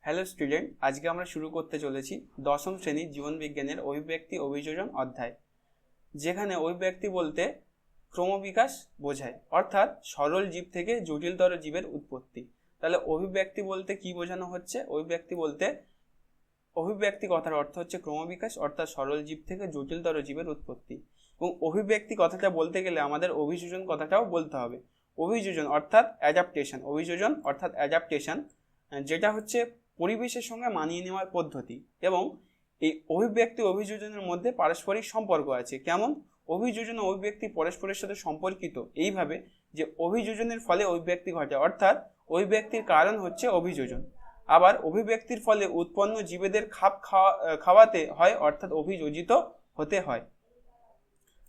Hello student, আজকে আমরা শুরু করতে চলেছি দশম শ্রেণীর জীবনবিজ্ঞানের অভিব্যক্তি অভিযোজন অধ্যায়, যেখানে অভিব্যক্তি বলতে ক্রমবিকাশ বোঝায়, অর্থাৎ সরল জীব থেকে জটিলতর জীবের উৎপত্তি। তাহলে অভিব্যক্তি বলতে কি বোঝানো হচ্ছে? অভিব্যক্তি কথার অর্থ হচ্ছে ক্রমবিকাশ, অর্থাৎ সরল জীব থেকে জটিলতর জীবের উৎপত্তি। এবং অভিব্যক্তি কথাটা বলতে গেলে আমাদের অভিযোজন কথাটাও বলতে হবে। অভিযোজন অর্থাৎ অ্যাডাপ্টেশন, যেটা হচ্ছে পরিবেশের সঙ্গে মানিয়ে নেওয়ার পদ্ধতি। এবং এই অভিব্যক্তি অভিযোজনের মধ্যে পারস্পরিক সম্পর্ক আছে। কেমন? অভিযোজন ও অভিব্যক্তি পরস্পরের সাথে সম্পর্কিত এইভাবে যে অভিযোজনের ফলে অভিব্যক্তি ঘটে, অর্থাৎ অভিব্যক্তির কারণ হচ্ছে অভিযোজন। আবার অভিব্যক্তির ফলে উৎপন্ন জীবেদের খাওয়াতে হয়, অর্থাৎ অভিযোজিত হতে হয়।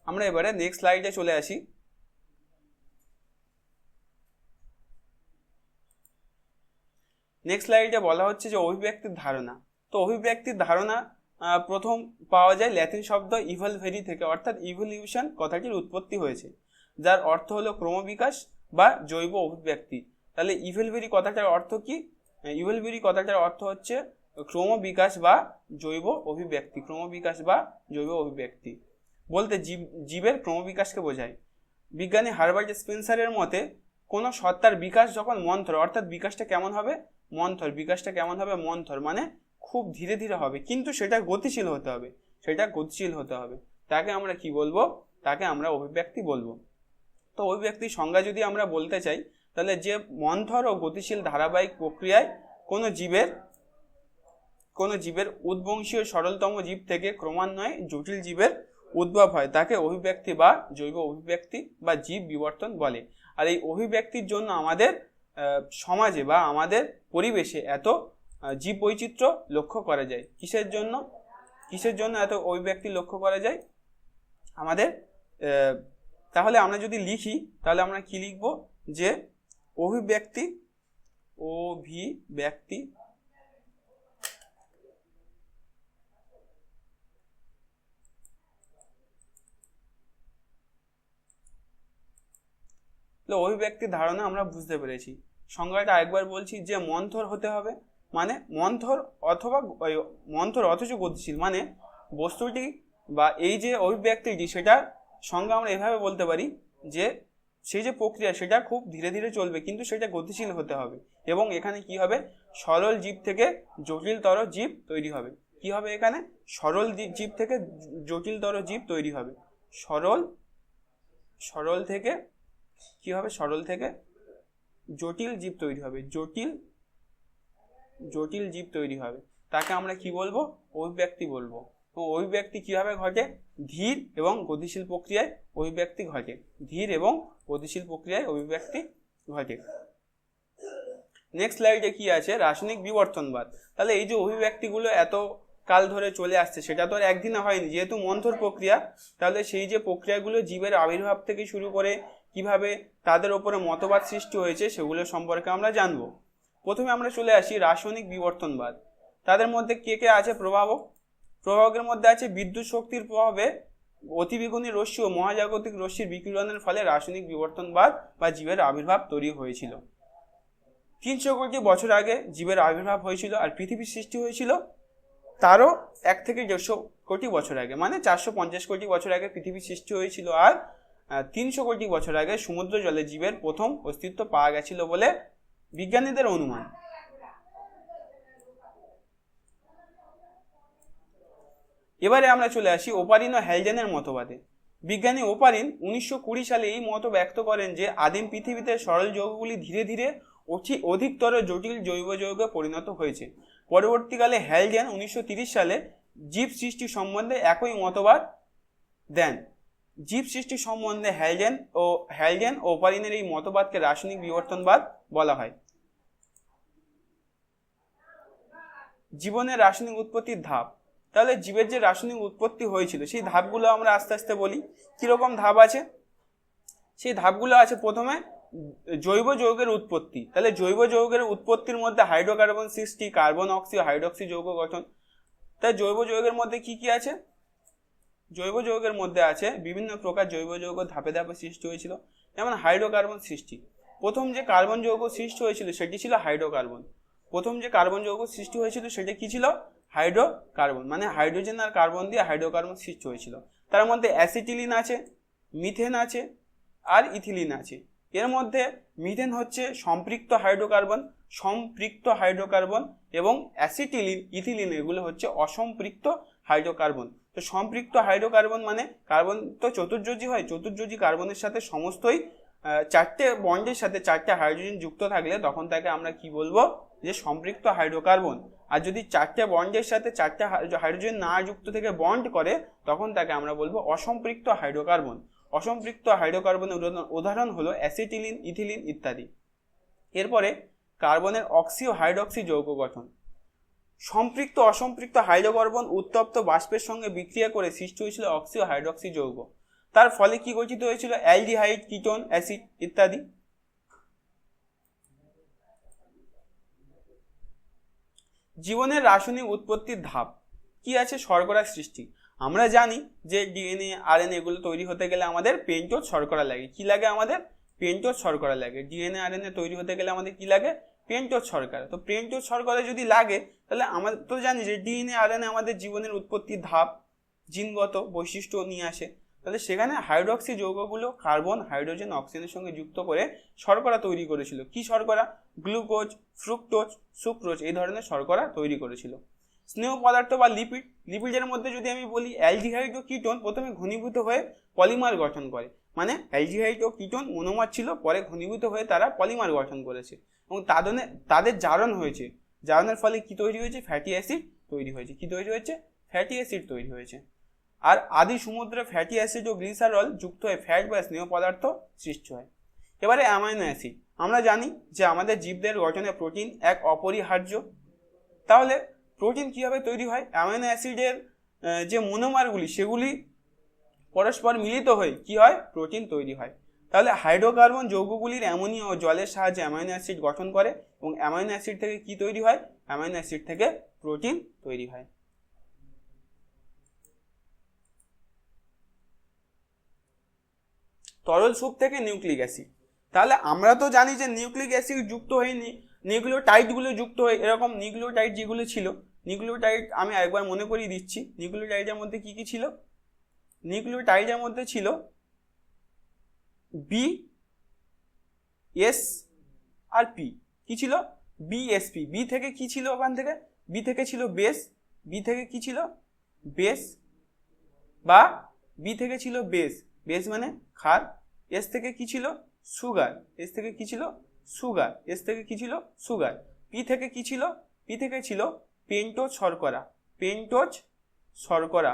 আমরা এবারে নেক্সট স্লাইডে চলে আসি। নেক্সট স্লাইডে বলা হচ্ছে যে অভিব্যক্তির ধারণা। তো অভিব্যক্তির ধারণা প্রথম পাওয়া যায় ল্যাটিন শব্দ ইভলভেরি থেকে, অর্থাৎ ইভলিউশন কথাটির উৎপত্তি হয়েছে, যার অর্থ হলো ক্রমবিকাশ বা জৈব অভিব্যক্তি। তাহলে ইভলভেরি কথাটার অর্থ কি? ইভলভেরি কথাটার অর্থ হচ্ছে ক্রমবিকাশ বা জৈব অভিব্যক্তি। ক্রমবিকাশ বা জৈব অভিব্যক্তি বলতে জীবের ক্রমবিকাশকে বোঝায়। বিজ্ঞানী হারবার্ট স্পেন্সারের মতে কোনো সত্তার বিকাশ যখন মন্থর, অর্থাৎ বিকাশটা কেমন হবে? মন্থর মানে খুব ধীরে ধীরে হবে, কিন্তু সেটা গতিশীল হতে হবে। তাকে আমরা কি বলবো? তাকে আমরা অভিব্যক্তি বলবো। তো অভিব্যক্তির সংজ্ঞা যদি আমরা বলতে চাই, তাহলে যে মন্থর ও গতিশীল ধারাবাহিক প্রক্রিয়ায় কোনো জীবের উদ্বংশীয় সরলতম জীব থেকে ক্রমান্বয়ে জটিল জীবের উদ্ভব হয়, তাকে অভিব্যক্তি বা জৈব অভিব্যক্তি বা জীব বিবর্তন বলে। আর এই অভিব্যক্তির জন্য আমাদের সমাজে বা আমাদের পরিবেশে এত জীব বৈচিত্র্য লক্ষ্য করা যায়। কিসের জন্য এত অভিব্যক্তি লক্ষ্য করা যায় আমাদের? তাহলে আমরা যদি লিখি, তাহলে আমরা কি লিখব? যে অভিব্যক্তি অভিব্যক্তির ধারণা আমরা বুঝতে পেরেছি। সংজ্ঞাটা একবার বলছি, যে মন্থর হতে হবে, মানে মন্থর অথচ গতিশীল, মানে বস্তুটি বা এই যে অভিব্যক্তিটি, সেটার সংজ্ঞা আমরা এভাবে বলতে পারি যে সেই যে প্রক্রিয়া সেটা খুব ধীরে ধীরে চলবে, কিন্তু সেটা গতিশীল হতে হবে। এবং এখানে কি হবে? সরল জীব থেকে জটিলতর জীব তৈরি হবে। কি হবে এখানে? সরল জীব থেকে জটিলতর জীব তৈরি হবে। সরল থেকে কি হবে? সরল থেকে জটিল জীব তৈরি হবে। জটিল জীব তৈরি হবে, তাকে আমরা কি বলবো? অভিব্যক্তি বলবো। অভিব্যক্তি কিভাবে ঘটে? ধীর এবং গতিশীল প্রক্রিয়ায় অভিব্যক্তি ঘটে। নেক্সট স্লাইডে কি আছে? রাসায়নিক বিবর্তনবাদ। তাহলে এই যে অভিব্যক্তিগুলো এত কাল ধরে চলে আসছে, সেটা তো আর একদিনে হয়নি, যেহেতু মন্থর প্রক্রিয়া। তাহলে সেই যে প্রক্রিয়াগুলো জীবের আবির্ভাব থেকে শুরু করে কিভাবে তাদের উপরে মতবাদ সৃষ্টি হয়েছে, সেগুলো সম্পর্কে আমরা জানবো। প্রথমে আমরা চলে আসি রাসায়নিক বিবর্তনবাদ। তাদের মধ্যে কে কে আছে? প্রভাবকের মধ্যে আছে বিদ্যুৎ শক্তির প্রভাবে অতিবেগুনি রশ্মি ও মহাজাগতিক রশ্মির বিকিরণের ফলে রাসায়নিক বিবর্তনবাদ বা জীবের আবির্ভাব তৈরি হয়েছিল। 300 কোটি বছর আগে জীবের আবির্ভাব হয়েছিল, আর পৃথিবীর সৃষ্টি হয়েছিল তারও 1 থেকে 150 কোটি বছর আগে, মানে 450 কোটি বছর আগে পৃথিবীর সৃষ্টি হয়েছিল। আর 300 কোটি বছর আগে সমুদ্র জলে জীবের প্রথম অস্তিত্ব পাওয়া গেছিল বলে বিজ্ঞানীদের অনুমান। এবারে আমরা চলে আসি ওপারিন ও হ্যালডেনের মতবাদে। বিজ্ঞানী ওপারিন 1920 সালে এই মত ব্যক্ত করেন যে আদিম পৃথিবীতে সরল যৌগগুলি ধীরে ধীরে অধিকতর জটিল জৈব যৌগে পরিণত হয়েছে। পরবর্তীকালে হ্যালডেন 1930 সালে জীব সৃষ্টি সম্বন্ধে একই মতবাদ দেন। জীব সৃষ্টি সম্বন্ধে হ্যালডেন ও ওপারিনের এই মতবাদকে রাসায়নিক বিবর্তনবাদ বলা হয়। জীবনের রাসায়নিক উৎপত্তির ধাপ। তাহলে জীবের যে রাসায়নিক উৎপত্তি হয়েছিল, সেই ধাপগুলো আমরা আস্তে আস্তে বলি। কিরকম ধাপ আছে? সেই ধাপগুলো আছে, প্রথমে জৈব যৌগের উৎপত্তি। তাহলে জৈব যৌগের উৎপত্তির মধ্যে হাইড্রোকার্বন সৃষ্টি, কার্বন অক্সি ও হাইড্রক্সি যৌগ গঠন। তাই জৈব যৌগের মধ্যে কি কি আছে? জৈব যৌগের মধ্যে আছে বিভিন্ন প্রকার জৈব যৌগ ধাপে ধাপে সৃষ্টি হয়েছিল। যেমন হাইড্রোকার্বন সৃষ্টি, প্রথম যে কার্বন যৌগ সৃষ্টি হয়েছিল সেটি ছিল হাইড্রোকার্বন। প্রথম যে কার্বন যৌগ সৃষ্টি হয়েছিল সেটা কি ছিল? হাইড্রোকার্বন, মানে হাইড্রোজেন আর কার্বন দিয়ে হাইড্রোকার্বন সৃষ্টি হয়েছিল। তার মধ্যে অ্যাসিটিলিন আছে, মিথেন আছে আর ইথিলিন আছে। এর মধ্যে মিথেন হচ্ছে সম্পৃক্ত হাইড্রোকার্বন এবং অ্যাসিটিলিন, ইথিলিন এগুলো হচ্ছে অসম্পৃক্ত হাইড্রোকার্বন। তো সম্পৃক্ত হাইড্রোকার্বন মানে কার্বন তো চতুর্যোজী হয়, চতুর্যোজী কার্বনের সাথে সমস্তই চারটে বন্ডের সাথে চারটে হাইড্রোজেন যুক্ত থাকলে তখন তাকে আমরা কি বলবো? যে সম্পৃক্ত হাইড্রোকার্বন। আর যদি চারটে বন্ডের সাথে চারটে হাইড্রোজেন না যুক্ত থেকে বন্ড করে তখন তাকে আমরা বলবো অসম্পৃক্ত হাইড্রোকার্বন। অসম্পৃক্ত হাইড্রোকার্বনের উদাহরণ হলো অ্যাসিটিলিন, ইথিলিন ইত্যাদি। এরপরে কার্বনের অক্সি ও হাইড্রক্সি যৌগ গঠন। সম্পৃক্ত অসম্পৃক্ত হাইড্রোকার্বন উত্তপ্ত বাষ্পের সঙ্গে বিক্রিয়া করে সৃষ্টি হয়েছিল অক্সি ও হাইড্রক্সি যৌগ। তার ফলে কি গঠিত হয়েছিল? অ্যালডিহাইড, কিটোন, অ্যাসিড ইত্যাদি। জীবনের রাসায়নিক উৎপত্তির ধাপ কি আছে? শর্করা সৃষ্টি। আমরা জানি যে ডিএনএ, আরএনএ এগুলো তৈরি হতে গেলে আমাদের পেন্টোজ শর্করা লাগে। কি লাগে আমাদের? পেন্টোজ শর্করা লাগে। ডিএনএ, আরএনএ তৈরি হতে গেলে আমাদের কি লাগে? পেন্টোজ শর্করা। তো পেন্টোজ শর্করা যদি লাগে তাহলে আমরা তো জানি যে ডিএনএ, আরএনএ আমাদের জীবনের উৎপত্তির ধাপ, জিনগত বৈশিষ্ট্য নিয়ে আসে। তাহলে সেখানে হাইড্রক্সি যৌগগুলো কার্বন, হাইড্রোজেন, অক্সিজেনের সঙ্গে যুক্ত করে শর্করা তৈরি করেছিল। কি শর্করা? গ্লুকোজ, ফ্রুক্টোজ, সুক্রোজ এই ধরনের শর্করা তৈরি করেছিল। স্নেহ পদার্থ বা লিপিড, লিপিডের মধ্যে যদি আমি বলি অ্যালডিহাইড ও কিটোন প্রথমে ঘনীভূত হয়ে পলিমার গঠন করে, মানে অ্যালডিহাইড ও কিটোন মনোমার ছিল, পরে ঘনীভূত হয়ে তারা পলিমার গঠন করেছে এবং তাদের জারণ হয়েছে। জারণের ফলে কি তৈরি হয়েছে? ফ্যাটি অ্যাসিড তৈরি হয়েছে। কি তৈরি হয়েছে? ফ্যাটি অ্যাসিড তৈরি হয়েছে। আর আদি সমুদ্রে ফ্যাটি অ্যাসিড ও গ্লিসারল যুক্ত হয়ে ফ্যাট বা স্নেহ পদার্থ সৃষ্টি হয়। এবারে অ্যামাইনো অ্যাসিড। আমরা জানি যে আমাদের জীবদের গঠনে প্রোটিন এক অপরিহার্য। তাহলে প্রোটিন কিভাবে তৈরি হয়? অ্যামাইনো অ্যাসিডের যে মনোমারগুলি সেগুলি পরস্পর মিলিত হয়ে কি হয়? প্রোটিন তৈরি হয়। তাহলে হাইড্রোকার্বন যৌগগুলির অ্যামোনিয়া ও জলের সাহায্যে অ্যামাইনো অ্যাসিড গঠন করে এবং অ্যামাইনো অ্যাসিড থেকে কি তৈরি হয়? অ্যামাইনো অ্যাসিড থেকে প্রোটিন তৈরি হয়। তরল স্যুপ থেকে নিউক্লিক অ্যাসিড। তাহলে আমরা তো জানি যে নিউক্লিক অ্যাসিড যুক্ত হয়নি, নিউক্লিওটাইডগুলো যুক্ত হয়ে, এরকম নিউক্লিওটাইড যেগুলো ছিল, নিউক্লিওটাইড আমি একবার মনে করিয়ে দিচ্ছি। নিউক্লিওটাইডের মধ্যে কি কি ছিল? নিউক্লিওটাইডের মধ্যে ছিল বি, এস আর পি। কি ছিল? বিএসপি। বি থেকে কি ছিল? ওখান থেকে বি থেকে ছিল বেস। বি থেকে কি ছিল? বেস বা বি থেকে ছিল বেস, বেস মানে ক্ষার। এস থেকে কি ছিল? সুগার। এস থেকে কি ছিল? সুগার। এস থেকে কি ছিল? সুগার। পি থেকে কি ছিল? পি থেকে ছিল পেন্টোজ শর্করা। পেন্টোজ শর্করা,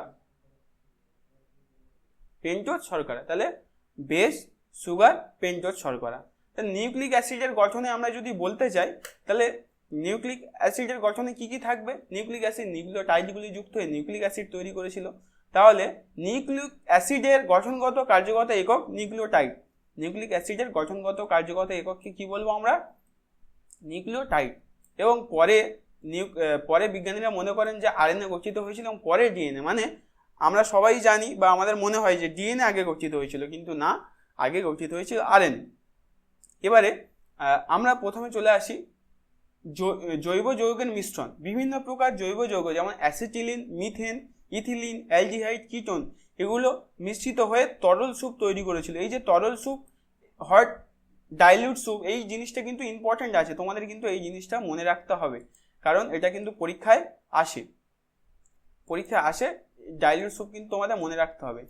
পেন্টোজ শর্করা। তাহলে বেস, সুগার, পেন্টোজ শর্করা। তাহলে নিউক্লিক অ্যাসিডের গঠনে আমরা যদি বলতে চাই তাহলে নিউক্লিক অ্যাসিডের গঠনে কি কি থাকবে? নিউক্লিক অ্যাসিড নিউক্লিওটাইডগুলি যুক্ত হয়ে নিউক্লিক অ্যাসিড তৈরি করেছিল। তাহলে নিউক্লিক অ্যাসিডের গঠনগত কার্যগত একক নিউক্লিওটাইড। নিউক্লিক অ্যাসিডের গঠনগত কার্যগত একককে কি বলবো আমরা? নিউক্লিওটাইড। এবং পরে বিজ্ঞানীরা মনে করেন যে আরএনএ গঠিত হয়েছিল এবং পরে ডিএনএ। মানে আমরা সবাই জানি বা আমাদের মনে হয় যে ডিএনএ আগে গঠিত হয়েছিল, কিন্তু না, আগে গঠিত হয়েছিল আরএনএ। এবারে আমরা প্রথমে চলে আসি জৈব যৌগের মিশ্রণ। বিভিন্ন প্রকার জৈব যৌগ যেমন acetylene, methane, ethylene, aldehyde, ketone এগুলো মিশ্রিত হয়ে তরল স্যুপ তৈরি করেছিল। এই যে তরল স্যুপ, হট ডাইলিউট স্যুপ, এই জিনিসটা কিন্তু ইম্পর্টেন্ট আছে, তোমাদের কিন্তু এই জিনিসটা মনে রাখতে হবে, কারণ এটা কিন্তু পরীক্ষায় আসে। ডাইলিউট স্যুপ কিন্তু তোমাদের মনে রাখতে হবে,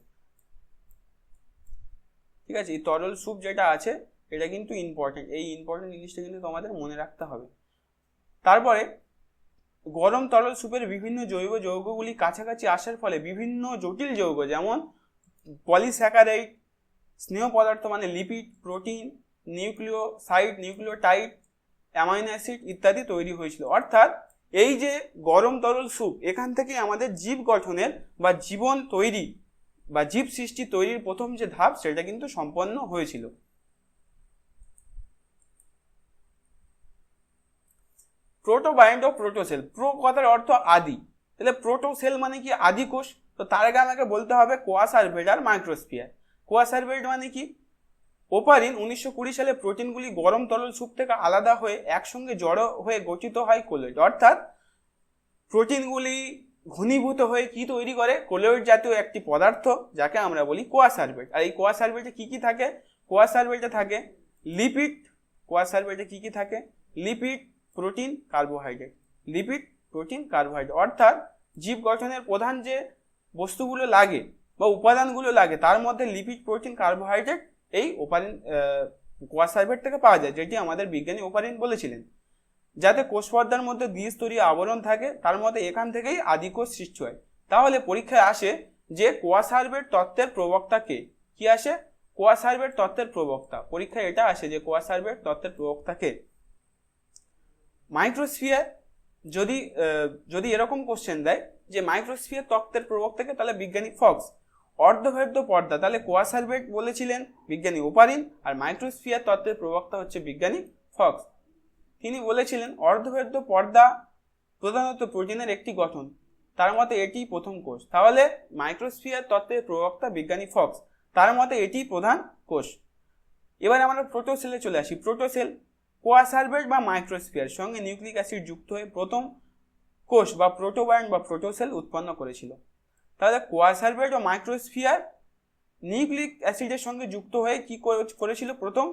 ঠিক আছে? এই তরল স্যুপ যেটা আছে এটা কিন্তু ইম্পর্টেন্ট, এই ইম্পর্টেন্ট জিনিসটা কিন্তু তোমাদের মনে রাখতে হবে। তারপরে গরম তরল স্যুপের বিভিন্ন জৈব যৌগগুলি কাছাকাছি আসার ফলে বিভিন্ন জটিল যৌগ যেমন পলিস্যাকারাইড, স্নেহ পদার্থ মানে lipid, protein, nucleoside, nucleotide, amino acid ইত্যাদি তৈরি হয়েছিল। অর্থাৎ এই যে গরম তরল স্যুপ, এখান থেকে আমাদের জীব গঠনের বা জীবন তৈরি বা জীব সৃষ্টি তৈরির প্রথম যে ধাপ সেটা কিন্তু সম্পন্ন হয়েছিল। প্রোটোবায়োন্ট ও প্রোটোসেল। প্রো কথার অর্থ আদি, তাহলে প্রোটোসেল মানে কি? আদি কোষ। তো তার আগে আমাকে বলতে হবে কোয়াসার্ভেট আর মাইক্রোস্ফিয়ার। কোয়াসার্ভেট মানে কি? ওপারিন 1920 সালে প্রোটিনগুলি গরম তরল স্যুপ থেকে আলাদা হয়ে একসঙ্গে জড়ো হয়ে গঠিত হয় কোলয়েড। অর্থাৎ প্রোটিনগুলি ঘনীভূত হয়ে কি তৈরি করে? কোলয়েড জাতীয় একটি পদার্থ, যাকে আমরা বলি কোয়া সার্ভেট। আর এই কোয়া সার্ভেটে কি কি থাকে? কোয়া সার্ভেটে থাকে লিপিড। কোয়া সার্ভেটে কি কি থাকে? Lipid, protein, carbohydrate. Lipid, protein, carbohydrate. অর্থাৎ জীব গঠনের প্রধান যে বস্তুগুলো লাগে বা উপাদানগুলো লাগে তার মধ্যে লিপিড, প্রোটিন, কার্বোহাইড্রেট এই ওপারিন কোয়া সার্ভেট থেকে পাওয়া যায়, যেটি আমাদের বিজ্ঞানী ওপারিন বলেছিলেন। যাতে কোষ পর্দার মধ্যে দ্বিস্তরীয় আবরণ থাকে, তার মধ্যে এখান থেকেই আদিকোষ সৃষ্টি হয়। তাহলে পরীক্ষায় আসে যে কোয়া সার্ভেট তত্ত্বের প্রবক্তা কে? কি আসে? কোয়া সার্ভেট তত্ত্বের প্রবক্তা। পরীক্ষায় এটা আসে যে কোয়া সার্ভেট তত্ত্বের প্রবক্তা কে? মাইক্রোস্ফিয়ার যদি এরকম কোশ্চেন দেয় যে মাইক্রোস্ফিয়ার তত্ত্বের প্রবক্তাকে, তাহলে বিজ্ঞানী ফক্স। অর্ধভেদ্য পর্দা, তাহলে কোয়া সার্ভেট বলেছিলেন বিজ্ঞানী ওপারিন, আর মাইক্রোস্ফিয়ার তত্ত্বের প্রবক্তা হচ্ছে বিজ্ঞানী ফক্স। তিনি বলেছিলেন অর্ধভেদ্য পর্দা প্রধানত প্রোটিনের একটি গঠন, তার মতে এটি প্রথম কোষ। তাহলে মাইক্রোস্ফিয়ার তত্ত্বের প্রবক্তা বিজ্ঞানী ফক্স, তার মতে এটি প্রধান কোষ। এবার আমরা প্রোটোসেলে চলে আসি। প্রোটোসেল কোয়া সার্ভেট বা মাইক্রোস্ফিয়ার সঙ্গে নিউক্লিক অ্যাসিড যুক্ত হয়ে প্রথম কোষ বা প্রোটোবায়ন বা প্রোটোসেল উৎপন্ন করেছিল। তাহলে কোয়া সার্ভেট ও মাইক্রোস্ফিয়ার নিউক্লিক অ্যাসিডের সঙ্গে যুক্ত হয়ে কি করেছিল? প্রথম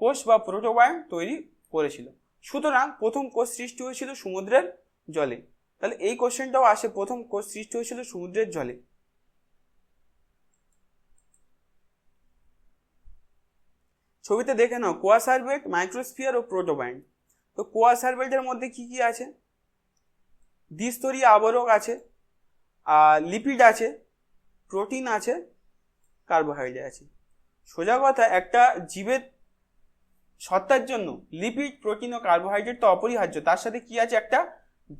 কোষ বা প্রোটোবায়ন তৈরি করেছিল। সুতরাং প্রথম কোষ সৃষ্টি হয়েছিল সমুদ্রের জলে। তাহলে এই কোশ্চেনটাও আসে, প্রথম কোষ সৃষ্টি হয়েছিল সমুদ্রের জলে। ছবিতে দেখে নাও কোয়া সার্ভেট, মাইক্রোস্ফিয়ার ও প্রোটোবায়ন। তো কোয়া সার্ভেটের মধ্যে কি কি আছে? দ্বিস্তরীয় আবরক আছে, লিপিড আছে, প্রোটিন আছে, কার্বোহাইড্রেট আছে। সোজা কথা, একটা জীবের সত্তার জন্য লিপিড, প্রোটিন ও কার্বোহাইড্রেট তো অপরিহার্য, তার সাথে কি আছে? একটা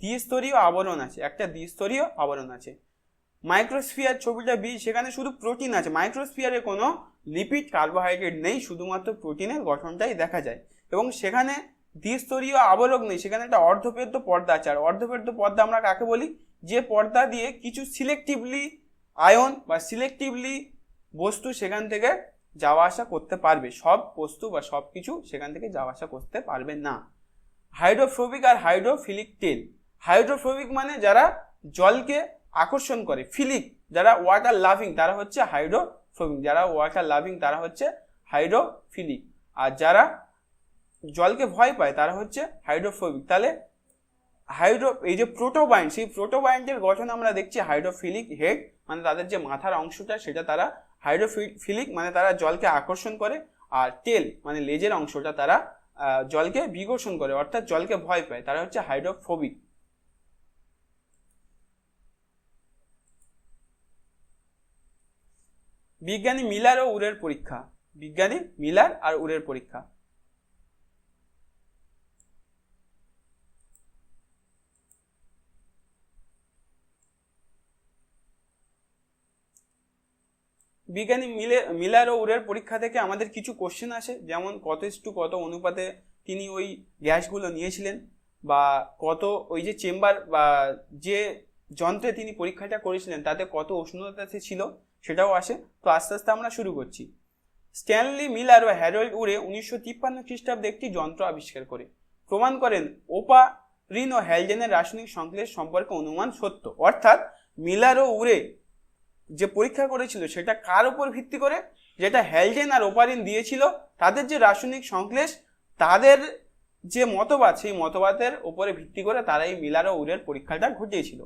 দ্বিস্তরীয় আবরণ আছে, একটা দ্বিস্তরীয় আবরণ আছে। মাইক্রোস্ফিয়ার ছবিটা বি, সেখানে শুধু প্রোটিন আছে, মাইক্রোস্ফিয়ারে কোনো লিপিড, কার্বোহাইড্রেট নেই, শুধুমাত্র প্রোটিনের গঠনটাই দেখা যায়। এবং সেখানে দ্বিস্তরীয় আবরক নেই, সেখানে একটা অর্ধভেদ্য পর্দা আছে। আর অর্ধভেদ্য পর্দা আমরা কাকে বলি? যে পর্দা দিয়ে কিছু সিলেক্টিভলি আয়ন বা সিলেক্টিভলি বস্তু সেখান থেকে যাওয়া আসা করতে পারবে, সব বস্তু বা সব কিছু সেখান থেকে যাওয়া আসা করতে পারবে না। হাইড্রোফোবিক আর হাইড্রোফিলিক টেল। হাইড্রোফোবিক মানে যারা জলকে আকর্ষণ করে, ফিলিক যারা ওয়াটার লাভিং তারা হচ্ছে হাইড্রোফোবিক, যারা ওয়াটার লাভিং তারা হচ্ছে হাইড্রোফিলিক, আর যারা জলকে ভয় পায় তারা হচ্ছে হাইড্রোফোবিক। তাহলে এই যে প্রোটোবায়ন্ট, সেই প্রোটোবায়ন্টের গঠন আমরা দেখছি হাইড্রোফিলিক হেড, মানে তাদের যে মাথার অংশটা সেটা তারা হাইড্রোফিলিক, মানে তারা জলকে আকর্ষণ করে, আর টেল মানে লেজের অংশটা তারা জলকে বিকর্ষণ করে, অর্থাৎ জলকে ভয় পায়, তারা হচ্ছে হাইড্রোফোবিক। বিজ্ঞানী মিলার ও উরের পরীক্ষা। বিজ্ঞানী মিলার আর উরের পরীক্ষা। বিজ্ঞানী মিলার ও উরের পরীক্ষা থেকে আমাদের কিছু কোশ্চেন আসে, যেমন কত অনুপাতে তিনি ওই গ্যাসগুলো নিয়েছিলেন, বা কত ওই যে চেম্বার বা যে যন্ত্রে তিনি পরীক্ষাটা করেছিলেন তাতে কত উষ্ণতা ছিল, সেটাও আসে। তো আস্তে আস্তে আমরা শুরু করছি। স্ট্যানলি মিলার ও হ্যারল্ড উরে 1953 খ্রিস্টাব্দে একটি যন্ত্র আবিষ্কার করে প্রমাণ করেন ওপারিন ও হ্যালজেনের রাসায়নিক সংশ্লেষ সম্পর্কে অনুমান সত্য। অর্থাৎ মিলার ও উরে যে পরীক্ষা করেছিল সেটা কার উপর ভিত্তি করে? যেটা হ্যালজেন আর ওপারিন দিয়েছিল, তাদের যে রাসায়নিক সংশ্লেষ, তাদের যে মতবাদ, সেই মতবাদের উপরে ভিত্তি করে তারা এই মিলার ও উরের পরীক্ষাটা ঘটিয়েছিল।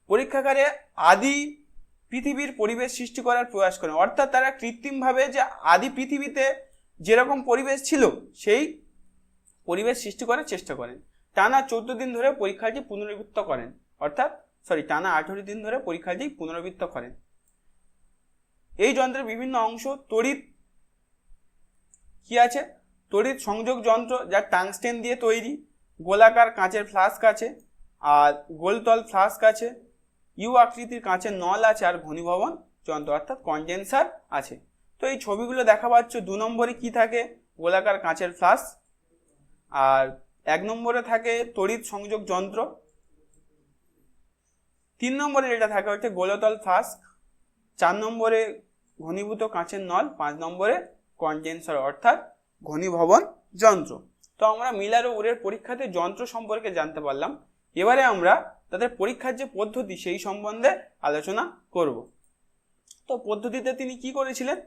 পরীক্ষাগারে আদি পৃথিবীর পরিবেশ সৃষ্টি করার প্রয়াস করেন, অর্থাৎ তারা কৃত্রিমভাবে যে আদি পৃথিবীতে যেরকম পরিবেশ ছিল সেই পরিবেশ সৃষ্টি করার চেষ্টা করেন। টানা 14 দিন ধরে পরীক্ষাটি পুনরাবৃত্ত করেন, টানা 18 দিন ধরে পরীক্ষাটি পুনরাবৃত্ত করেন। এই যন্ত্রের বিভিন্ন অংশ তড়িৎ কি আছে? তড়িৎ সংযোগ যন্ত্র, যা টাংস্টেন দিয়ে তৈরি, গোলাকার কাঁচের ফ্লাস্ক আছে, আর গোলতল ফ্লাস্ক আছে, ইউ আকৃতির কাঁচের নল আছে, আর ঘনীভবন যন্ত্র অর্থাৎ কনডেন্সার আছে। তো এই ছবিগুলো দেখা পাচ্ছ। 2 নম্বরে কি থাকে? গোলাকার কাঁচের ফ্লাস্ক, আর 1 নম্বরে থাকে তড়িৎ সংযোগ যন্ত্র, 3 নম্বরে যেটা থাকে হচ্ছে গোলতল ফ্লাস্ক, 4 নম্বরে ঘনীভূত কাঁচের নল, 5 নম্বরে কন্ডেন্সার অর্থাৎ ঘনীভবন যন্ত্র। তো আমরা মিলার ও উরের পরীক্ষাতে যন্ত্র সম্পর্কে জানতে পারলাম। এবারে আমরা তাদের পরীক্ষার যে পদ্ধতি সেই সম্বন্ধে আলোচনা করব। তো পদ্ধতিতে তিনি কি করেছিলেন?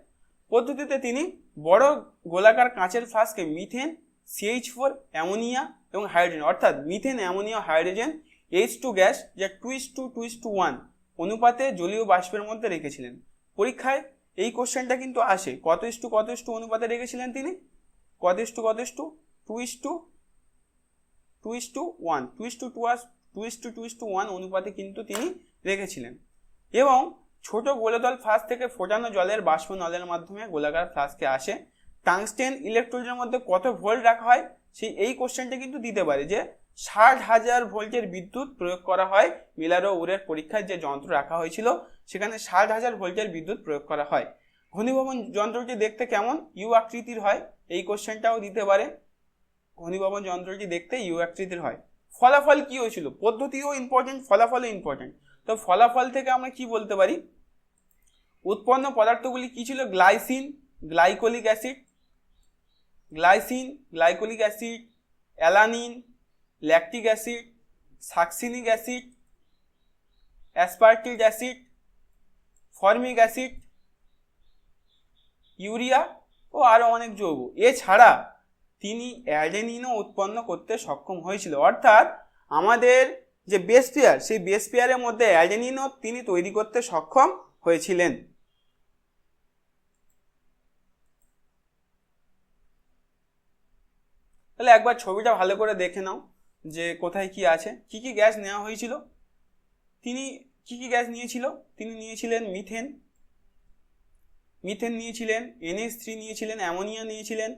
পদ্ধতিতে তিনি বড় গোলাকার কাঁচের ফ্লাস্কে মিথেন, CH4, অ্যামোনিয়া এবং হাইড্রোজেন অর্থাৎ methane, ammonia, hydrogen H2 gas যা 2:1 অনুপাতে জলীয় বাষ্পের মধ্যে রেখেছিলেন। পরীক্ষায় এই কোশ্চেনটা কিন্তু আসে, কত ইস্টু অনুপাতে রেখেছিলেন তিনি? কত ইস্টু 2:1 অনুপাতে কিন্তু তিনি রেখেছিলেন। এবং ছোট গোলাকার ফ্লাস্ক থেকে ফোটানো জলের বাষ্প নলের মাধ্যমে গোলাকার ফ্লাস্কে আসে। টাংস্টেন ইলেকট্রোডের মধ্যে কত ভোল্ট রাখা হয় এই কোশ্চেনটা কিন্তু দিতে পারে যে 60,000 ভোল্টের বিদ্যুৎ প্রয়োগ করা হয়। মিলার ও উরের পরীক্ষায় যে যন্ত্র রাখা হয়েছিল সেখানে 60,000 ভোল্টের বিদ্যুৎ প্রয়োগ করা হয়। ঘনীভবন যন্ত্রটি দেখতে কেমন? ইউ আকৃতির হয়, এই কোশ্চেনটাও দিতে পারে। ঘনীভবন যন্ত্রটি দেখতে ইউ আকৃতির হয়। ফলাফল কি হয়েছিল? পদ্ধতিও ইম্পর্টেন্ট, ফলাফলও ইম্পর্টেন্ট। তো ফলাফল থেকে আমরা কি বলতে পারি? উৎপন্ন পদার্থগুলি কি ছিল? Glycine, glycolic acid, alanine, lactic acid, succinic acid, aspartic acid, formic acid, urea ও আরো অনেক যৌগ। এছাড়া তিনি অ্যাডেনিনও উৎপন্ন করতে সক্ষম হয়েছিল। অর্থাৎ আমাদের যে বেস পেয়ার, সেই বেস পেয়ারের মধ্যে অ্যাডেনিনও তিনি তৈরি করতে সক্ষম হয়েছিলেন। তাহলে একবার ছবিটা ভালো করে দেখে নাও যে কোথায় কি আছে। কি কি গ্যাস নেওয়া হয়েছিল? তিনি কি কি গ্যাস নিয়েছিল? তিনি নিয়েছিলেন মিথেন নিয়েছিলেন, NH3 নিয়েছিলেন, অ্যামোনিয়া নিয়েছিলেন,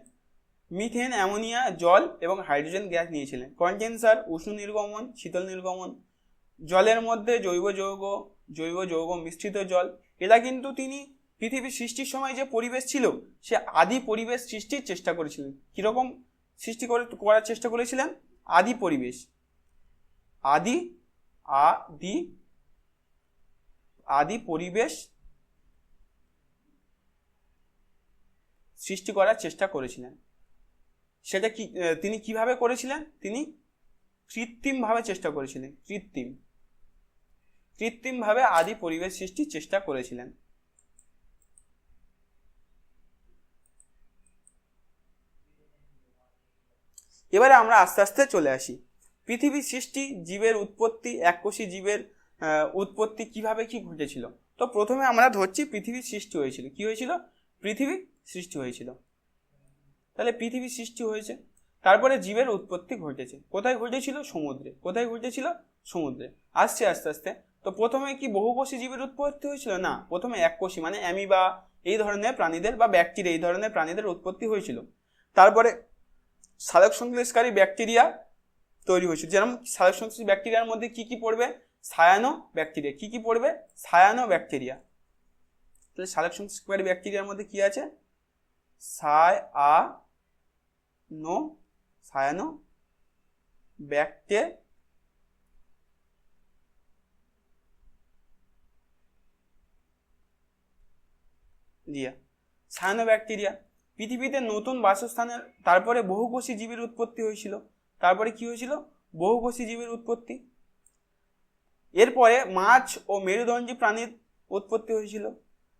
মিথেন, অ্যামোনিয়া, জল এবং হাইড্রোজেন গ্যাস নিয়েছিলেন। কন্ডেন্সার উষ্ণ নির্গমন, শীতল নির্গমন, জলের মধ্যে জৈব যৌগ মিশ্রিত জল। এটা কিন্তু তিনি পৃথিবীর সৃষ্টির সময় যে পরিবেশ ছিল সে আদি পরিবেশ সৃষ্টির চেষ্টা করেছিলেন। কিরকম সৃষ্টি করার চেষ্টা করেছিলেন? আদি পরিবেশ সৃষ্টি করার চেষ্টা করেছিলেন। সেটা কি তিনি কিভাবে করেছিলেন? তিনি কৃত্রিমভাবে চেষ্টা করেছিলেন। কৃত্রিমভাবে আদি পরিবেশ সৃষ্টির চেষ্টা করেছিলেন। এবারে আমরা আস্তে আস্তে চলে আসি পৃথিবীর সৃষ্টি, জীবের উৎপত্তি, এককোষী জীবের উৎপত্তি কিভাবে কি ঘটেছিল। তো প্রথমে আমরা ধরছি পৃথিবীর সৃষ্টি হয়েছিল। কি হয়েছিল? পৃথিবী সৃষ্টি হয়েছিল। তাহলে পৃথিবী সৃষ্টি হয়েছে, তারপরে জীবের উৎপত্তি ঘটেছে। কোথায় ঘটেছিল? সমুদ্রে। কোথায় ঘটেছিল? সমুদ্রে। আসছে আস্তে আস্তে। তো প্রথমে কি বহুকোষী জীবের উৎপত্তি হয়েছিল? না, প্রথমে এককোষী মানে অ্যামিবা এই ধরনের প্রাণীদের বা ব্যাকটেরিয়া এই ধরনের প্রাণীদের উৎপত্তি হয়েছিল। তারপরে সালোক সংশ্লেষকারী ব্যাকটেরিয়া তৈরি হয়েছিল। যেমন সালোক সংশ্লেষী ব্যাকটেরিয়ার মধ্যে কি কি পড়বে? Cyano bacteria. কি কি পড়বে? Cyano bacteria. তাহলে সালোক সংশ্লেষকারী ব্যাকটেরিয়ার মধ্যে কি আছে? Cyano bacteria. পৃথিবীতে নতুন বাসস্থানের তারপরে বহুকোষী জীবের উৎপত্তি হয়েছিল। তারপরে কি হয়েছিল? বহুকোষী জীবের উৎপত্তি। এরপরে মাছ ও মেরুদণ্ডী প্রাণীর উৎপত্তি হয়েছিল।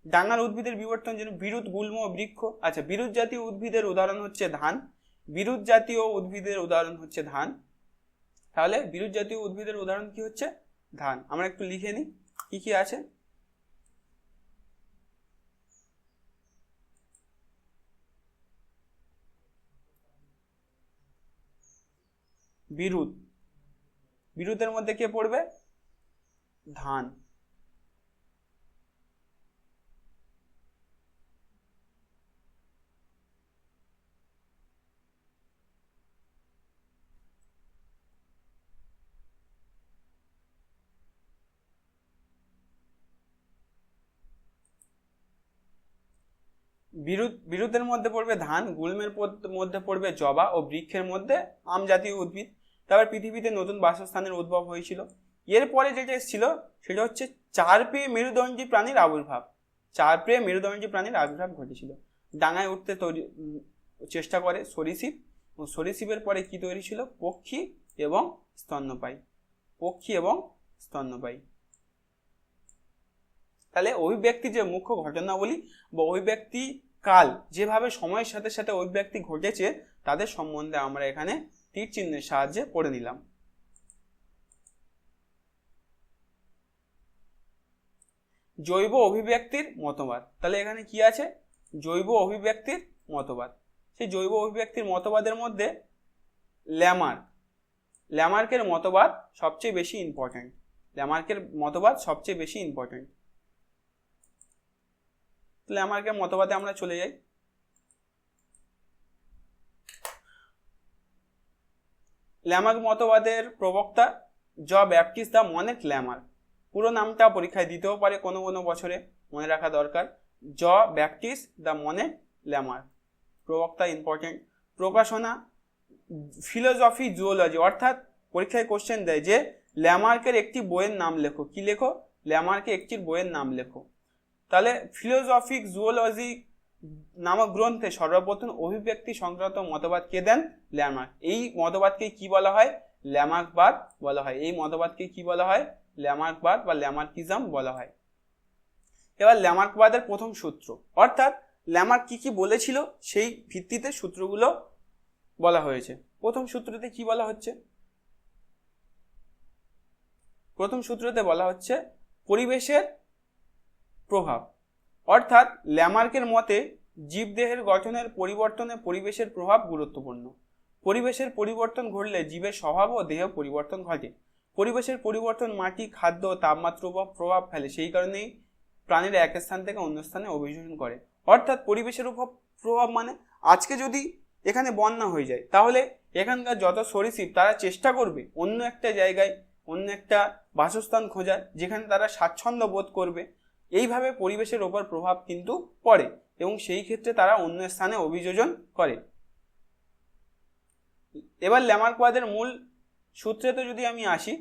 ডাঙার উদ্ভিদের বিবর্তন, যেন বিরুৎ, গুল্ম, বৃক্ষ। আচ্ছা, বিরুৎ জাতীয় উদ্ভিদের উদাহরণ হচ্ছে ধান। তাহলে বিরুৎ জাতীয় উদ্ভিদের উদাহরণ কি হচ্ছে? ধান। আমরা একটু লিখে নিই কি কি আছে। বিরুতের মধ্যে কে পড়বে? ধান। বিরুতের মধ্যে পড়বে ধান, গুল্মের মধ্যে পড়বে জবা ও বৃক্ষের মধ্যে আম জাতীয় উদ্ভিদ। তারপর পৃথিবীতে নতুন বাসস্থানের উদ্ভব হয়েছিল। এরপরে যেটা এসেছিল সেটা হচ্ছে চার পেয়ে মেরুদণ্ডী প্রাণীর আবির্ভাব ঘটেছিল। ডাঙায় উঠতে চেষ্টা করে সরীসৃপ, এবং সরীসৃপের পরে কি তৈরি ছিল? পক্ষী এবং স্তন্যপায়ী। পক্ষী এবং স্তন্যপায়ী। তাহলে অভিব্যক্তি যে মুখ্য ঘটনাবলী বা অভিব্যক্তি কাল যেভাবে সময়ের সাথে সাথে অভিব্যক্তি ঘটেছে তাদের সম্বন্ধে আমরা এখানে তীর চিহ্নের সাহায্যে পড়ে নিলাম। জৈব অভিব্যক্তির মতবাদ। তাহলে এখানে কি আছে? জৈব অভিব্যক্তির মতবাদ। সেই জৈব অভিব্যক্তির মতবাদের মধ্যে ল্যামার্কের মতবাদ সবচেয়ে বেশি ইম্পর্টেন্ট। ল্যামার্কের মতবাদ সবচেয়ে বেশি ইম্পর্টেন্ট। ল্যামার্কের মতবাদে আমরা চলে যাই। ল্যামার্ক মতবাদের প্রবক্তা John Baptiste de Monet Lamarck. পুরো নামটা পরীক্ষায় দিতেও পারে কোনো কোনো বছরে, মনে রাখা দরকার। John Baptiste de Monet Lamarck, প্রবক্তা ইম্পর্টেন্ট। প্রকাশনা ফিলোসফি জুওলজি, অর্থাৎ পরীক্ষায় কোশ্চেন দেয় যে ল্যামার্কের একটি বইয়ের নাম লেখো। কি লেখো? ল্যামার্কের একটি বইয়ের নাম লেখো। তাহলে ফিলোসফিক জুওলজি নামক গ্রন্থে সর্বপ্রথম অভিব্যক্তি সংক্রান্ত মতবাদ কে দেন? ল্যামার্ক। এই মতবাদকে কি বলা হয়? ল্যামার্কবাদ বলা হয়। এই মতবাদকে কি বলা হয়? ল্যামার্কবাদ বা ল্যামার্কিজম বলা হয়। এবার ল্যামার্কবাদের প্রথম সূত্র, অর্থাৎ ল্যামার্ক কি কি বলেছিল সেই ভিত্তিতে সূত্রগুলো বলা হয়েছে। প্রথম সূত্রতে কি বলা হচ্ছে? প্রথম সূত্রতে বলা হচ্ছে পরিবেশের প্রভাব, অর্থাৎ ল্যামার্কের মতে জীবদেহের গঠনের পরিবর্তনে পরিবেশের প্রভাব গুরুত্বপূর্ণ। পরিবেশের পরিবর্তন ঘটলে জীবের স্বভাব ও দেহ পরিবর্তন ঘটে। পরিবেশের পরিবর্তন মাটি, খাদ্য, তাপমাত্রার উপর প্রভাব ফেলে। সেই কারণেই প্রাণীরা এক স্থান থেকে অন্য স্থানে অভিযোজন করে। অর্থাৎ পরিবেশের উপর প্রভাব মানে আজকে যদি এখানে বন্যা হয়ে যায় তাহলে এখানকার যত সরীসৃপ তারা চেষ্টা করবে অন্য একটা জায়গায়, অন্য একটা বাসস্থান খোঁজার যেখানে তারা স্বাচ্ছন্দ্য বোধ করবে। এইভাবে পরিবেশের ওপর প্রভাব কিন্তু পড়ে এবং সেই ক্ষেত্রে তারা অন্য স্থানে অভিযোজন করে। এবার ল্যামার্কবাদের মূল সূত্রেতে যদি আমি আসি,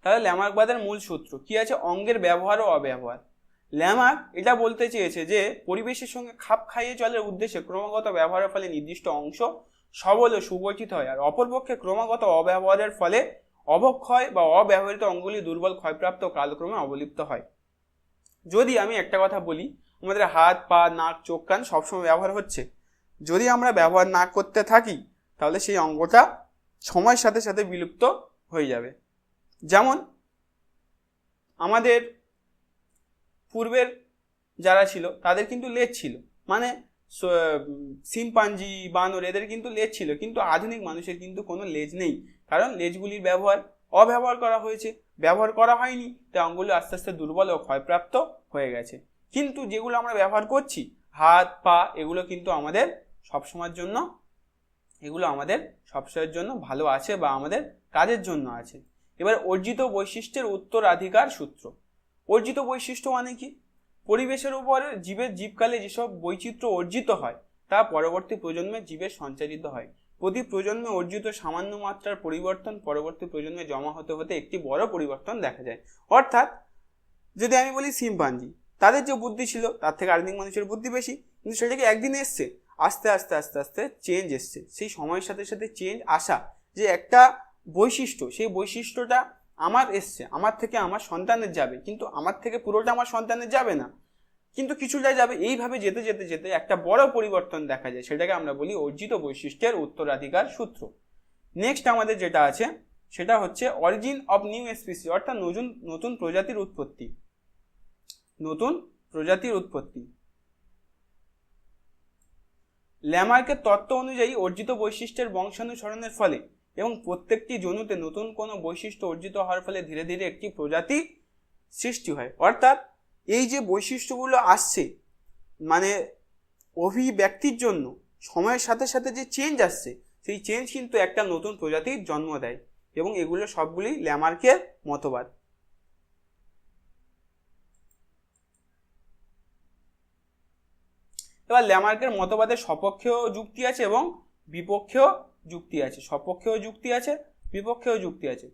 তাহলে ল্যামার্কবাদের মূল সূত্র কি আছে? অঙ্গের ব্যবহার ও অব্যবহার। ল্যামার্ক এটা বলতে চেয়েছে যে পরিবেশের সঙ্গে খাপ খাইয়ে চলার উদ্দেশ্যে ক্রমাগত ব্যবহারের ফলে নির্দিষ্ট অংশ সবল ও সুগঠিত হয়, আর অপরপক্ষে ক্রমাগত অব্যবহারের ফলে অবক্ষয় বা অব্যবহৃত অঙ্গগুলি দুর্বল, ক্ষয়প্রাপ্ত, কালক্রমে অবলিপ্ত হয়। যদি আমি একটা কথা বলি, আমাদের হাত, পা, নাক, চোখ, কান সবসময় ব্যবহার হচ্ছে। যদি আমরা ব্যবহার না করতে থাকি তাহলে সেই অঙ্গটা সময়ের সাথে সাথে বিলুপ্ত হয়ে যাবে। যেমন আমাদের পূর্বের যারা ছিল তাদের কিন্তু লেজ ছিল, মানে শিম্পাঞ্জি, বানর এদের কিন্তু লেজ ছিল, কিন্তু আধুনিক মানুষের কিন্তু কোনো লেজ নেই, কারণ লেজগুলির অব্যবহার করা হয়েছে, ব্যবহার করা হয়নি, তাই অঙ্গগুলো আস্তে আস্তে দুর্বল ও ক্ষয়প্রাপ্ত হয়ে গেছে। কিন্তু যেগুলো আমরা ব্যবহার করছি, হাত, পা, এগুলো কিন্তু আমাদের সবসময়ের জন্য ভালো আছে বা আমাদের কাজের জন্য আছে। এবার অর্জিত বৈশিষ্ট্যের উত্তরাধিকার সূত্র। অর্জিত বৈশিষ্ট্য মানে কি? পরিবেশের উপর জীবকালে যেসব বৈচিত্র্য অর্জিত হয় তা পরবর্তী প্রজন্মে জীবের সঞ্চারিত হয়। প্রতি প্রজন্মে অর্জিত সামান্য মাত্রার পরিবর্তন পরবর্তী প্রজন্মে জমা হতে হতে একটি বড় পরিবর্তন দেখা যায়। অর্থাৎ যদি আমি বলি শিম্পাঞ্জি, তাদের যে বুদ্ধি ছিল তার থেকে আধুনিক মানুষের বুদ্ধি বেশি, কিন্তু সেটাকে একদিনে এসছে, আস্তে আস্তে আস্তে আস্তে চেঞ্জ এসছে। সেই সময়ের সাথে সাথে চেঞ্জ আসা যে একটা বৈশিষ্ট্য, সেই বৈশিষ্ট্যটা আমার এসছে, আমার থেকে আমার সন্তানের যাবে, কিন্তু আমার থেকে পুরোটা আমার সন্তানের যাবে না, কিন্তু কিছুটা যাবে। এইভাবে যেতে যেতে যেতে একটা বড় পরিবর্তন দেখা যায়, সেটাকে আমরা বলি অর্জিত বৈশিষ্ট্যের উত্তরাধিকার সূত্র। নেক্সট আমাদের যেটা আছে সেটা হচ্ছে অরিজিন অফ নিউ স্পিসিস, অর্থাৎ নতুন প্রজাতির উৎপত্তি। নতুন প্রজাতির উৎপত্তি। ল্যামার্কের তত্ত্ব অনুযায়ী অর্জিত বৈশিষ্ট্যের বংশানুসরণের ফলে এবং প্রত্যেকটি জনুতে নতুন কোনো বৈশিষ্ট্য অর্জিত হওয়ার ফলে ধীরে ধীরে একটি প্রজাতি সৃষ্টি হয়। অর্থাৎ এই যে বৈশিষ্ট্যগুলো আসছে, মানে অভিব্যক্তির জন্য সময়ের সাথে সাথে যে চেঞ্জ আসছে, সেই চেঞ্জ কিন্তু একটা নতুন প্রজাতির জন্ম দেয়, এবং এগুলো সবগুলি ল্যামার্কের মতবাদ। এবার ল্যামার্কের মতবাদের সপক্ষেও যুক্তি আছে এবং বিপক্ষেও যুক্তি আছে। সপক্ষেও যুক্তি আছে, বিপক্ষেও যুক্তি আছে।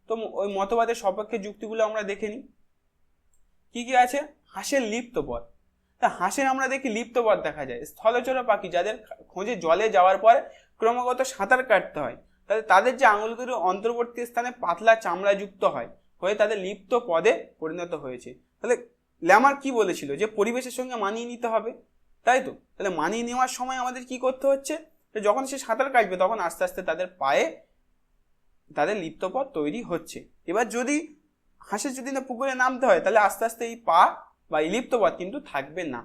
তো ওই মতবাদের সপক্ষে যুক্তিগুলো আমরা দেখে নিই। কি কি আছে? হাঁসের লিপ্ত পথ। তা হাঁসের আমরা দেখি লিপ্ত পথ দেখা যায়। স্থলচর পাখি যাদের খোঁজে জলে যাওয়ার পর ক্রমাগত সাঁতার কাটতে হয়, তাদের যে আঙুলগুলো অন্তর্বর্তী স্থানে পাতলা চামড়া যুক্ত হয়ে তাদের লিপ্ত পদে পরিণত হয়েছে। তাহলে ল্যামার কি বলেছিল? যে পরিবেশের সঙ্গে মানিয়ে নিতে হবে, তাই তো? তাহলে মানিয়ে নেওয়ার সময় আমাদের কি করতে হচ্ছে? যখন সে সাঁতার কাটবে তখন আস্তে আস্তে তাদের পায়ে তাদের লিপ্ত পথ তৈরি হচ্ছে। এবার যদি হাঁসের যদি না পুকুরে নামতে হয়, তাহলে আস্তে আস্তে এই পা বা এই লিপ্ত পথ কিন্তু থাকবে না।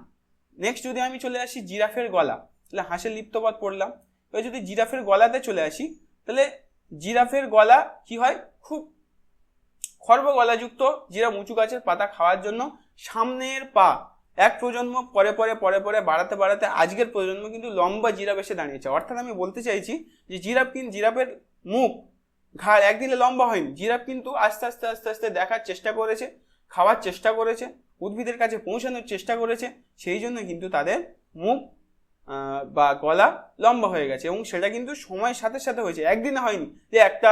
নেক্সট যদি আমি চলে আসি জিরাফের গলা, তাহলে হাঁসের লিপ্ত পথ পড়লাম। এবার যদি জিরাফের গলাতে চলে আসি, তাহলে জিরাফের গলা কি হয়? খুব খর্ব গলাযুক্ত। জিরাফ উঁচু গাছের পাতা খাওয়ার জন্য সামনের পা এক প্রজন্ম পরে পরে পরে পরে বাড়াতে বাড়াতে আজকের প্রজন্ম কিন্তু লম্বা জিরাফ এসে দাঁড়িয়েছে। অর্থাৎ আমি বলতে চাইছি যে জিরাফের মুখ ঘাড় একদিনে লম্বা হয়নি। জিরাফ কিন্তু আস্তে আস্তে আস্তে আস্তে দেখার চেষ্টা করেছে, খাওয়ার চেষ্টা করেছে, উদ্ভিদের কাছে পৌঁছানোর চেষ্টা করেছে, সেই জন্য কিন্তু তাদের মুখ বা গলা লম্বা হয়ে গেছে। এবং সেটা কিন্তু সময়ের সাথে সাথে হয়েছে, একদিনে হয়নি যে একটা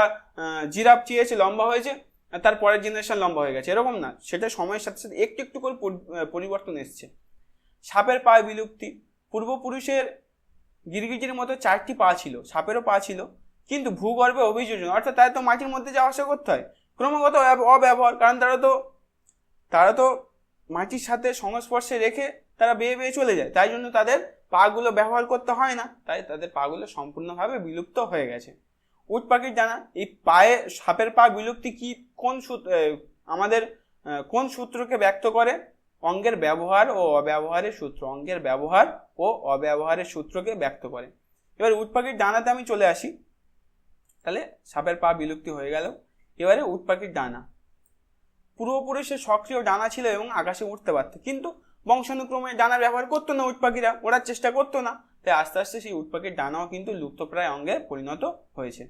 জিরাফ চেয়েছে লম্বা হয়েছে তার পরের জেনারেশন লম্বা হয়ে গেছে, এরকম না। সেটা সময়ের সাথে সাথে একটু একটু করে পরিবর্তন এসছে। সাপের পা বিলুপ্তি। পূর্বপুরুষের গিরগিটির মতো 4টি পা ছিল, সাপেরও পা ছিল, কিন্তু ভূগর্ভে অভিযোজন, অর্থাৎ তাই তো মাটির মধ্যে যাওয়া আসা করতে হয়, ক্রমাগত অব্যবহার। কারণ তারা তো মাটির সাথে সংস্পর্শে রেখে তারা বেয়ে বেয়ে চলে যায়, তাই জন্য তাদের পাগুলো ব্যবহার করতে হয় না, তাই তাদের পাগুলো সম্পূর্ণভাবে বিলুপ্ত হয়ে গেছে। উট পাখির ডানা। এই পায়ে সাপের পা বিলুপ্তি কি আমাদের কোন সূত্রকে ব্যক্ত করে? অঙ্গের ব্যবহার ও অব্যবহারের সূত্র। অঙ্গের ব্যবহার ও অব্যবহারের সূত্রকে ব্যক্ত করে। এবার উট পাখির ডানাতে আমি চলে আসি, তাহলে সাপের পা বিলুপ্তি হয়ে গেল। এবারে উট পাখির ডানা। পূর্বপুরুষের সক্রিয় ডানা ছিল এবং আকাশে উঠতে পারত, কিন্তু বংশানুক্রমে ডানার ব্যবহার করতো না উট পাখিরা, ওড়ার চেষ্টা করতো না, তাই আস্তে আস্তে সেই উট পাখির ডানাও কিন্তু লুপ্তপ্রায় অঙ্গে পরিণত হয়েছে।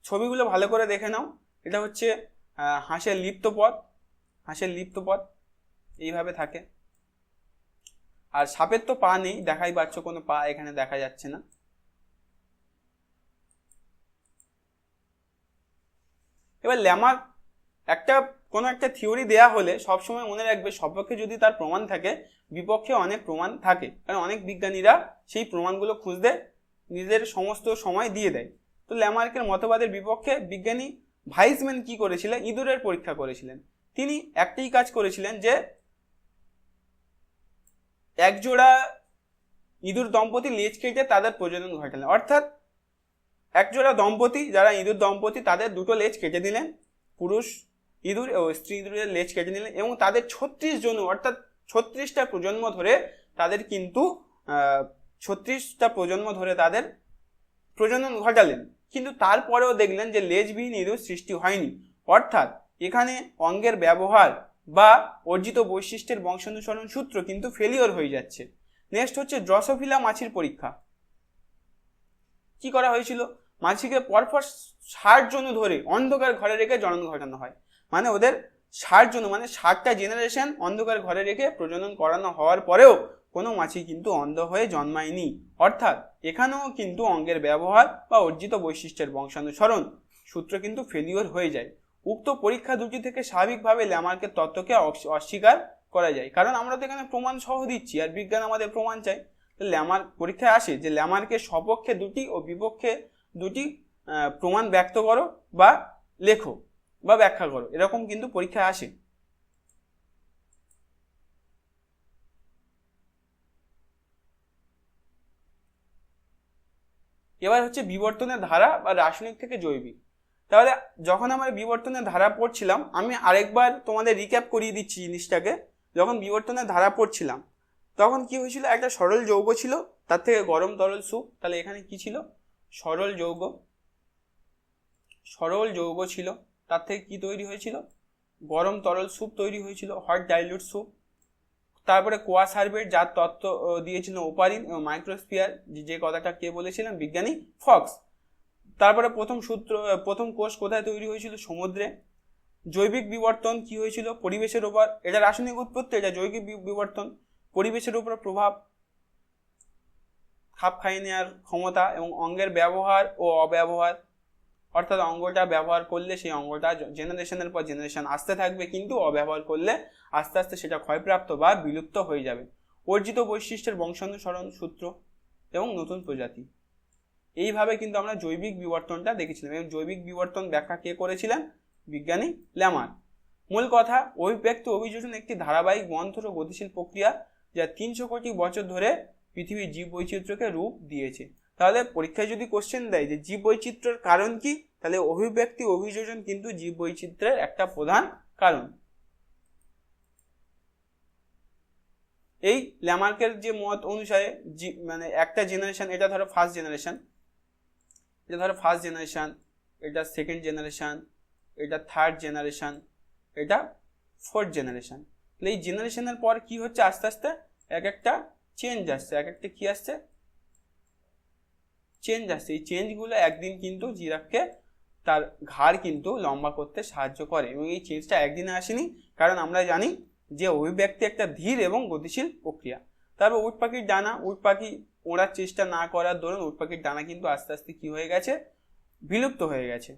ছবিগুলো ভালো করে দেখে নাও। এটা হচ্ছে হাঁসের লিপ্ত পথ। হাঁসের লিপ্ত পথ এইভাবে থাকে। আর সাপের তো পা নেই, দেখাই পাচ্ছ কোনো পা এখানে দেখা যাচ্ছে না। এবার ল্যামার কোনো একটা থিওরি দেয়া হলে সবসময় মনে রাখবে, সপক্ষে যদি তার প্রমাণ থাকে, বিপক্ষে অনেক প্রমাণ থাকে, কারণ অনেক বিজ্ঞানীরা সেই প্রমাণগুলো খুঁজতে নিজেদের সমস্ত সময় দিয়ে দেয়। তো ল্যামার্কের মতবাদের বিপক্ষে বিজ্ঞানী ভাইসম্যান কি করেছিলেন? ইঁদুরের পরীক্ষা করেছিলেন। তিনি একটাই কাজ করেছিলেন, যে একজোড়া ইঁদুর দম্পতি লেজ কেটে তাদের প্রজনন ঘটালেন। অর্থাৎ একজোড়া দম্পতি, যারা ইঁদুর দম্পতি, তাদের দুটো লেজ কেটে দিলেন, পুরুষ ইঁদুর ও স্ত্রী ইঁদুরের লেজ কেটে নিলেন, এবং তাদের 36 জন, অর্থাৎ 36টা প্রজন্ম ধরে তাদের কিন্তু 36টা প্রজন্ম ধরে তাদের প্রজনন ঘটালেন। কিন্তু তারপরেও দেখলেন যে লেজবিহীন ইঁদুর সৃষ্টি হয়নি। অর্থাৎ এখানে অঙ্গের ব্যবহার বা অর্জিত বৈশিষ্ট্যের বংশানুসরণ সূত্র কিন্তু ফেলিওর হয়ে যাচ্ছে। নেক্সট হচ্ছে ড্রসোফিলা মাছির পরীক্ষা। কি করা হয়েছিল? মাছিকে পরপর 60 জন ধরে অন্ধকার ঘরে রেখে জনন ঘটানো হয়। মানে ওদের 60 জন, মানে 60টা জেনারেশন অন্ধকার ঘরে রেখে প্রজনন করানো হওয়ার পরেও কোনো মাছি কিন্তু অন্ধ হয়ে জন্মায়নি। অর্থাৎ এখানেও কিন্তু অঙ্গের ব্যবহার বা অর্জিত বৈশিষ্ট্যের বংশানুসরণ সূত্র কিন্তু ফেলিওর হয়ে যায়। উক্ত পরীক্ষা দুটি থেকে স্বাভাবিকভাবে ল্যামার্কের তত্ত্বকে অস্বীকার করা যায়, কারণ আমরা তো এখানে প্রমাণ সহ দিচ্ছি, আর বিজ্ঞান আমাদের প্রমাণ চাই। ল্যামার পরীক্ষায় আসে যে ল্যামার্কের সপক্ষে দুটি ও বিপক্ষে দুটি প্রমাণ ব্যক্ত করো বা লেখো বা ব্যাখ্যা করো, এরকম কিন্তু পরীক্ষায় আসে। এবার হচ্ছে বিবর্তনের ধারা বা রাসায়নিক থেকে জৈবিক। তাহলে যখন আমরা বিবর্তনের ধারা পড়ছিলাম, আমি আরেকবার তোমাদের রিক্যাপ করিয়ে দিচ্ছি জিনিসটাকে। যখন বিবর্তনের ধারা পড়ছিলাম তখন কি হয়েছিল? একটা সরল যৌগ ছিল, তার থেকে গরম তরল স্যুপ। তাহলে এখানে কি ছিল? সরল যৌগ ছিল, তার থেকে কি তৈরি হয়েছিল? গরম তরল স্যুপ তৈরি হয়েছিল, হট ডাইলিউট স্যুপ। তারপরে কোয়া সার্ভেট, যার তত্ত্ব দিয়েছিল ওপারিন এবং মাইক্রোস্ফিয়ার, যে কথাটা কে বলেছিলেন? বিজ্ঞানী ফক্স। তারপরে প্রথম কোষ কোথায় তৈরি হয়েছিল? সমুদ্রে। জৈবিক বিবর্তন কি হয়েছিল? পরিবেশের উপর। এটা রাসায়নিক উৎপত্তি, এটা জৈবিক বিবর্তন। পরিবেশের উপর প্রভাব। খাপ খাইয়ে নেওয়ার ক্ষমতা এবং অঙ্গের ব্যবহার ও অব্যবহার, অর্থাৎ অঙ্গটা ব্যবহার করলে সেই অঙ্গটা জেনারেশনের পর জেনারেশন আসতে থাকবে, কিন্তু অব্যবহার করলে আস্তে আস্তে সেটা ক্ষয়প্রাপ্ত বা বিলুপ্ত হয়ে যাবে। অর্জিত বৈশিষ্ট্যের বংশানুসরণ সূত্র এবং নতুন প্রজাতি, এইভাবে কিন্তু আমরা জৈবিক বিবর্তনটা দেখেছিলাম। এবং জৈবিক বিবর্তন ব্যাখ্যা কে করেছিলেন? বিজ্ঞানী ল্যামার। মূল কথা, অভিব্যক্তি অভিযোজন একটি ধারাবাহিক মন্থর ও গতিশীল প্রক্রিয়া যা 300 কোটি বছর ধরে পৃথিবীর জীব বৈচিত্র্যকে রূপ দিয়েছে। তাহলে পরীক্ষায় যদি কোশ্চেন দেয় যে জীব বৈচিত্র্যের কারণ কি, তাহলে অভিব্যক্তি অভিযোজন কিন্তু জীব বৈচিত্র্যের একটা প্রধান কারণ। এই ল্যামার্কের যে মত অনুসারে মানে একটা জেনারেশন, এটা ধরো ফার্স্ট জেনারেশন, এটা সেকেন্ড জেনারেশন, এটা থার্ড জেনারেশন, এটা ফোর্থ জেনারেশন। তাহলে এই জেনারেশনের পর কি হচ্ছে, আস্তে আস্তে এক একটা চেঞ্জ আসছে, এক একটা কি আসছে, চেঞ্জ আসছে। এই চেঞ্জগুলো একদিন কিন্তু জিরাফকে তার ঘাড় কিন্তু লম্বা করতে সাহায্য করে। এবং এই চেঞ্জটা একদিনে আসেনি, কারণ আমরা জানি যে অভিব্যক্তি একটা ধীর এবং গতিশীল প্রক্রিয়া। তারপর উট পাখির ডানা, উট পাখি ওড়ার চেষ্টা না করার দরুন উট পাখির ডানা কিন্তু আস্তে আস্তে কি হয়ে গেছে, বিলুপ্ত হয়ে গেছে।